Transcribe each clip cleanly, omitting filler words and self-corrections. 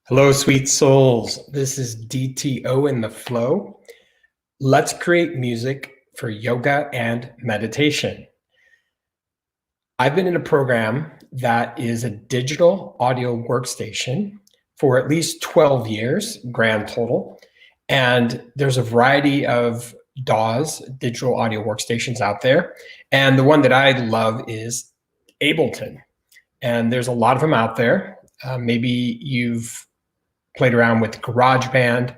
Hello, sweet souls. This is DTO in the flow. Let's create music for yoga and meditation. I've been in a program that is a digital audio workstation for at least 12 years, grand total. And there's a variety of DAWs, digital audio workstations out there. And the one that I love is Ableton. And there's a lot of them out there. Maybe you've played around with GarageBand.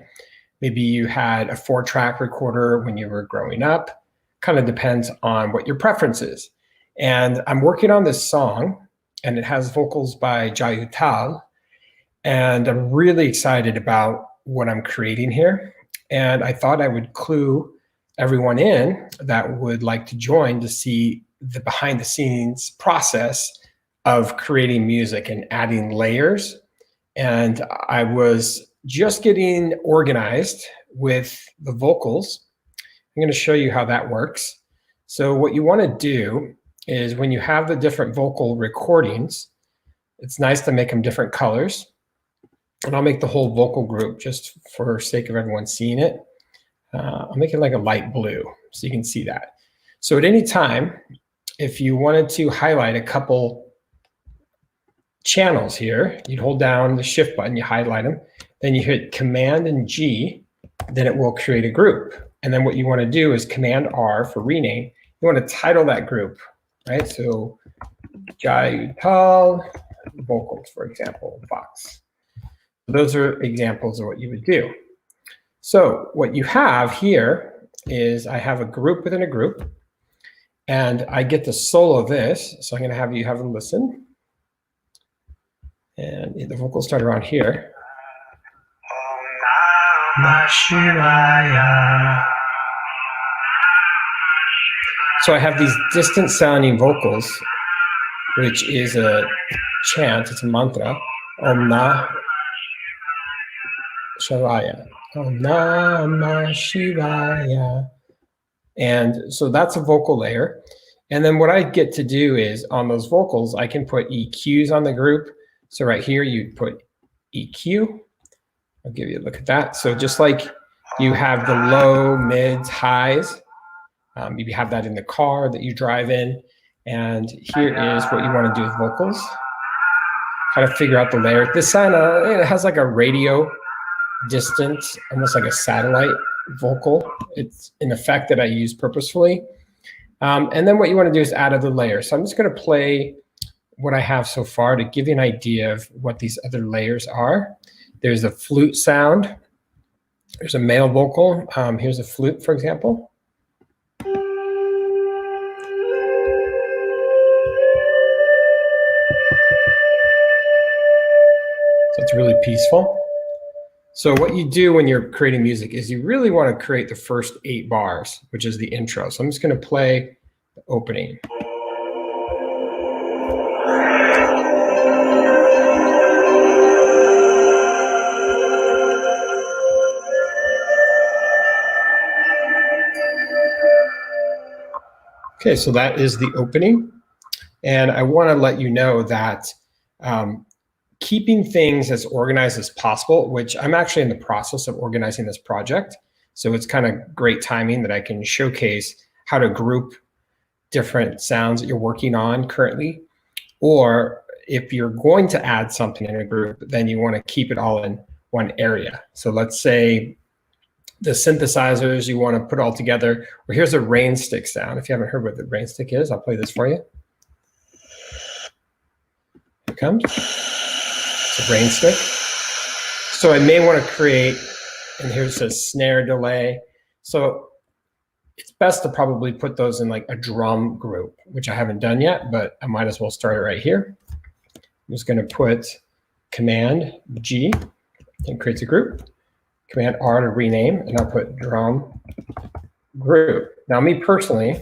Maybe you had a 4-track recorder when you were growing up. Kind of depends on what your preference is. And I'm working on this song, and it has vocals by Jai Uttal. And I'm really excited about what I'm creating here. And I thought I would clue everyone in that would like to join to see the behind the scenes process of creating music and adding layers. And I was just getting organized with the vocals. I'm going to show you how that works. So what you want to do is when you have the different vocal recordings, it's nice to make them different colors. And I'll make the whole vocal group just for sake of everyone seeing it. I'll make it like a light blue so you can see that. So at any time, if you wanted to highlight a couple channels here, you'd hold down the shift button, you highlight them, then you hit Command and G, then it will create a group. And then what you want to do is Command R for rename. You want to title that group, right? So Jai Uttal vocals, for example, box. Those are examples of what you would do. So what you have here is I have a group within a group, and I get to solo this. So I'm going to have you have a listen. And the vocals start around here. So I have these distant sounding vocals, which is a chant, it's a mantra. Om Namah Shivaya. Om Namah Shivaya. And so that's a vocal layer. And then what I get to do is on those vocals, I can put EQs on the group. So right here, you put EQ. I'll give you a look at that. So just like you have the low, mids, highs, you have that in the car that you drive in. And here is what you want to do with vocals. How to figure out the layer. This sound, it has like a radio distance, almost like a satellite vocal. It's an effect that I use purposefully. And then what you want to do is add other layers. So I'm just going to play what I have so far to give you an idea of what these other layers are. There's a flute sound. There's a male vocal. Here's a flute, for example. So it's really peaceful. So what you do when you're creating music is you really want to create the first 8 bars, which is the intro. So I'm just going to play the opening. Okay, so that is the opening. And I want to let you know that keeping things as organized as possible, which I'm actually in the process of organizing this project. So it's kind of great timing that I can showcase how to group different sounds that you're working on currently. Or if you're going to add something in a group, then you want to keep it all in one area. So let's say the synthesizers you want to put all together. Well, here's a rain stick sound. If you haven't heard what the rain stick is, I'll play this for you. Here it comes. It's a rain stick. So I may want to create, and here's a snare delay. So it's best to probably put those in like a drum group, which I haven't done yet, but I might as well start it right here. I'm just going to put Command G and creates a group. Command R to rename, and I'll put drum group. Now, me personally,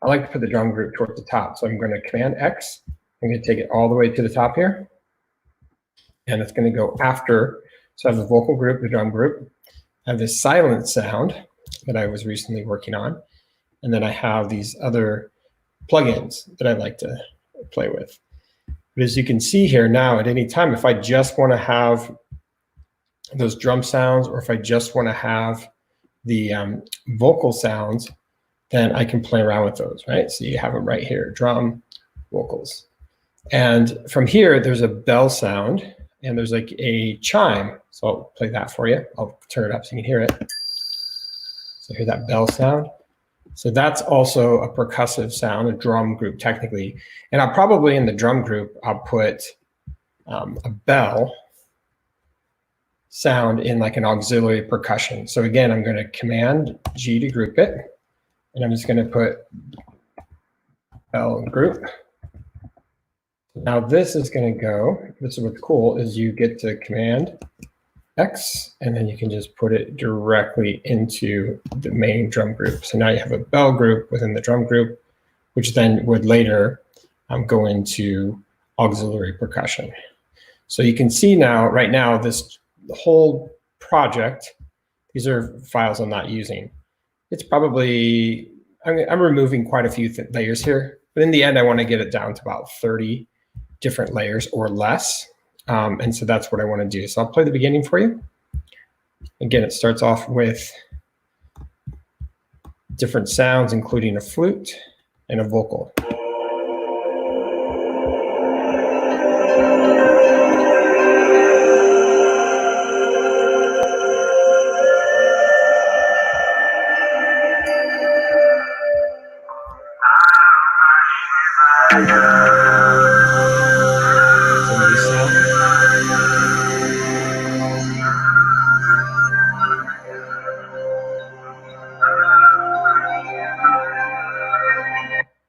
I like to put the drum group towards the top. So I'm going to Command X. I'm going to take it all the way to the top here. And it's going to go after. So I have the vocal group, the drum group. I have this silent sound that I was recently working on. And then I have these other plugins that I like to play with. But as you can see here now, at any time, if I just want to have those drum sounds, or if I just want to have the vocal sounds, then I can play around with those, right? So you have them right here, drum, vocals. And from here, there's a bell sound and there's like a chime. So I'll play that for you. I'll turn it up so you can hear it. So hear that bell sound. So that's also a percussive sound, a drum group technically. And I'll probably in the drum group, I'll put a bell sound in like an auxiliary percussion. So again, I'm going to Command G to group it. And I'm just going to put bell group. Now this is going to go, this is what's cool, is you get to Command X, and then you can just put it directly into the main drum group. So now you have a bell group within the drum group, which then would later go into auxiliary percussion. So you can see now, right now, this whole project, these are files I'm not using. It's probably, I'm removing quite a few layers here, but in the end, I want to get it down to about 30 different layers or less. And so that's what I want to do. So I'll play the beginning for you. Again, it starts off with different sounds, including a flute and a vocal.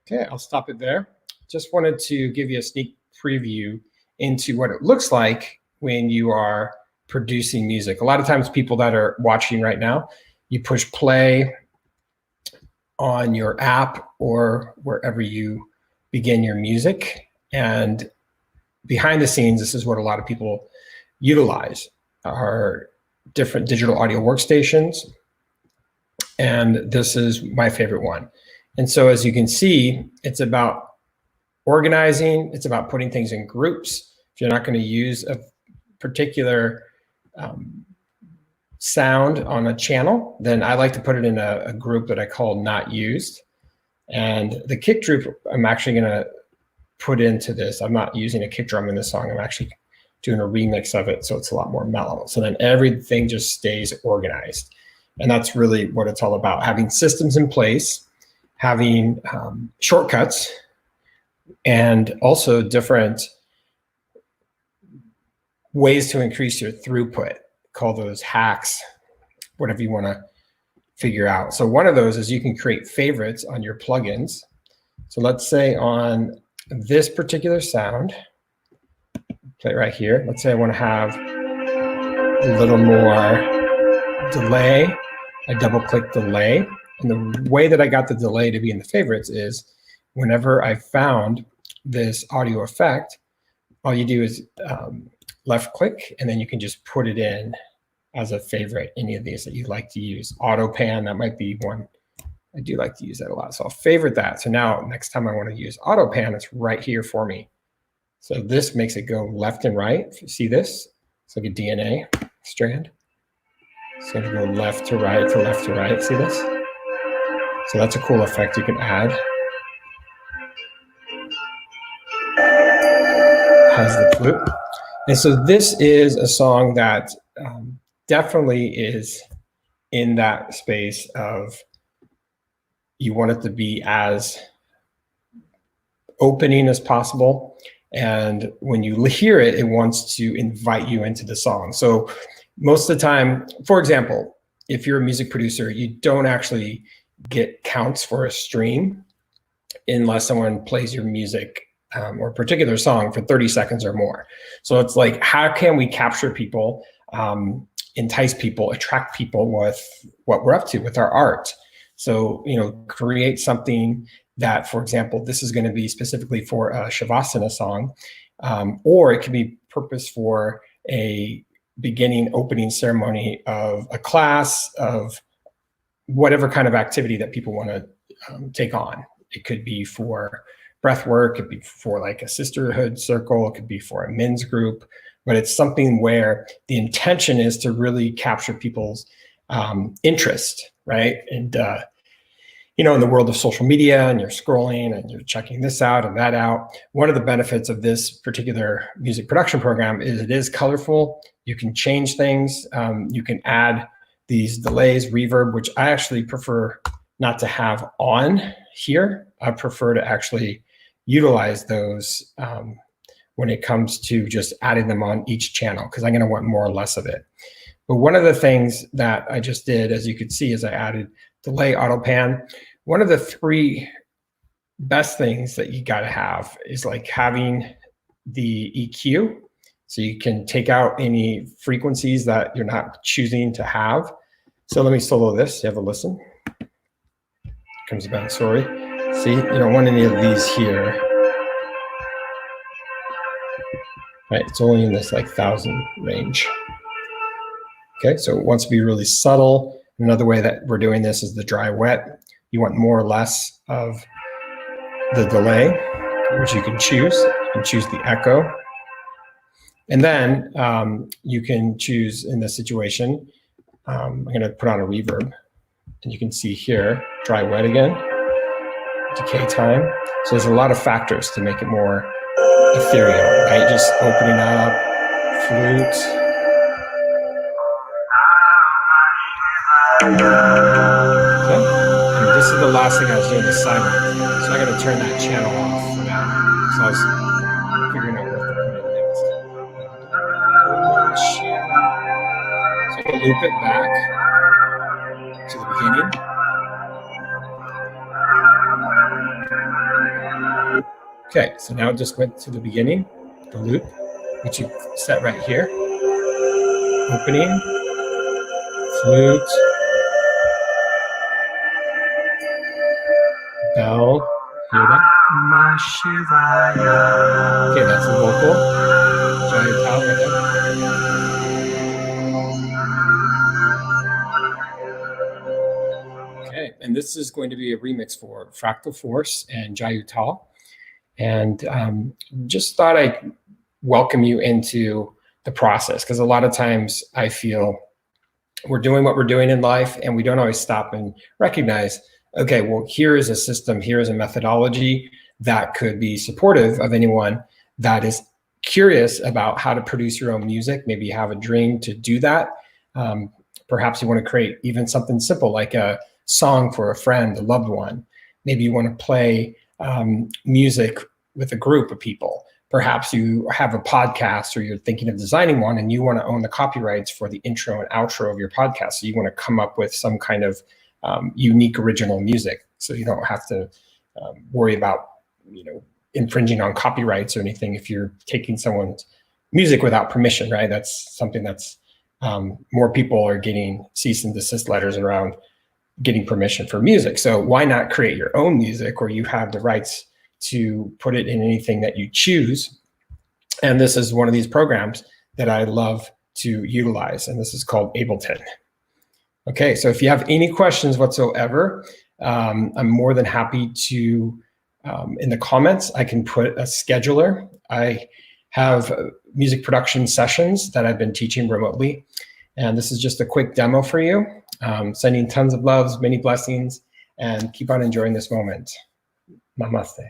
Okay, I'll stop it there. Just wanted to give you a sneak preview into what it looks like when you are producing music. A lot of times people that are watching right now, you push play on your app or wherever you begin your music. And behind the scenes, this is what a lot of people utilize, are different digital audio workstations. And this is my favorite one. And so as you can see, it's about organizing, it's about putting things in groups. If you're not going to use a particular sound on a channel, then I like to put it in a group that I call not used. And the kick group, I'm actually going to put into this. I'm not using a kick drum in this song. I'm actually doing a remix of it, so it's a lot more mellow. So then everything just stays organized. And that's really what it's all about, having systems in place, having shortcuts, and also different ways to increase your throughput. Call those hacks, whatever you want to figure out. So one of those is you can create favorites on your plugins. So let's say on this particular sound, play it right here. Let's say I want to have a little more delay. I double click delay. And the way that I got the delay to be in the favorites is whenever I found this audio effect, all you do is left click, and then you can just put it in as a favorite, any of these that you like to use. Auto pan, that might be one. I do like to use that a lot. So I'll favorite that. So now next time I want to use auto pan, it's right here for me. So this makes it go left and right. If you see this, it's like a DNA strand. It's going to go left to right to left to right. See this? So that's a cool effect you can add. Has the flute. And so this is a song that definitely is in that space of you want it to be as opening as possible. And when you hear it, it wants to invite you into the song. So most of the time, for example, if you're a music producer, you don't actually get counts for a stream unless someone plays your music or a particular song for 30 seconds or more. So it's like, how can we capture people, entice people, attract people with what we're up to with our art? So, you know, create something that, for example, this is going to be specifically for a Shavasana song, or it could be purpose for a beginning opening ceremony of a class, of whatever kind of activity that people want to take on. It could be for breath work, it could be for like a sisterhood circle, it could be for a men's group, but it's something where the intention is to really capture people's interest, right? And you know, in the world of social media, and you're scrolling and you're checking this out and that out, one of the benefits of this particular music production program is it is colorful. You can change things. You can add these delays, reverb, which I actually prefer not to have on here. I prefer to actually utilize those when it comes to just adding them on each channel, because I'm going to want more or less of it. But one of the things that I just did, as you could see, is I added delay, auto pan. One of the three best things that you got to have is like having the EQ, so you can take out any frequencies that you're not choosing to have. So let me solo this. You have a listen. Comes back. Sorry. See, you don't want any of these here. Right, it's only in this like 1,000 range. Okay, so it wants to be really subtle. Another way that we're doing this is the dry wet. You want more or less of the delay, which you can choose. You can choose the echo. And then you can choose in this situation, I'm going to put on a reverb. And you can see here, dry wet again, decay time. So there's a lot of factors to make it more ethereal, right? Just opening up, flute. Okay. And this is the last thing I was doing, the silent. So I got to turn that channel off for now. So I was figuring out what to put in next. So I can loop it back to the beginning. Okay, so now it just went to the beginning, the loop, which you set right here. Opening, flute, bell, hear that? Okay, that's the vocal. Jai Uttal right there. Okay, and this is going to be a remix for Fractal Force and Jai Uttal. And just thought I'd welcome you into the process, because a lot of times I feel we're doing what we're doing in life and we don't always stop and recognize, okay, well, here is a system, here is a methodology that could be supportive of anyone that is curious about how to produce your own music. Maybe you have a dream to do that. Perhaps you want to create even something simple like a song for a friend, a loved one. Maybe you want to play music with a group of people. Perhaps you have a podcast, or you're thinking of designing one and you want to own the copyrights for the intro and outro of your podcast. So you want to come up with some kind of unique original music, so you don't have to worry about, you know, infringing on copyrights or anything if you're taking someone's music without permission, right? That's something that's more people are getting cease and desist letters around getting permission for music. So why not create your own music, where you have the rights to put it in anything that you choose? And this is one of these programs that I love to utilize, and this is called Ableton. Okay, so if you have any questions whatsoever, I'm more than happy to, in the comments, I can put a scheduler. I have music production sessions that I've been teaching remotely, and this is just a quick demo for you. Sending tons of loves, many blessings, and keep on enjoying this moment. Namaste.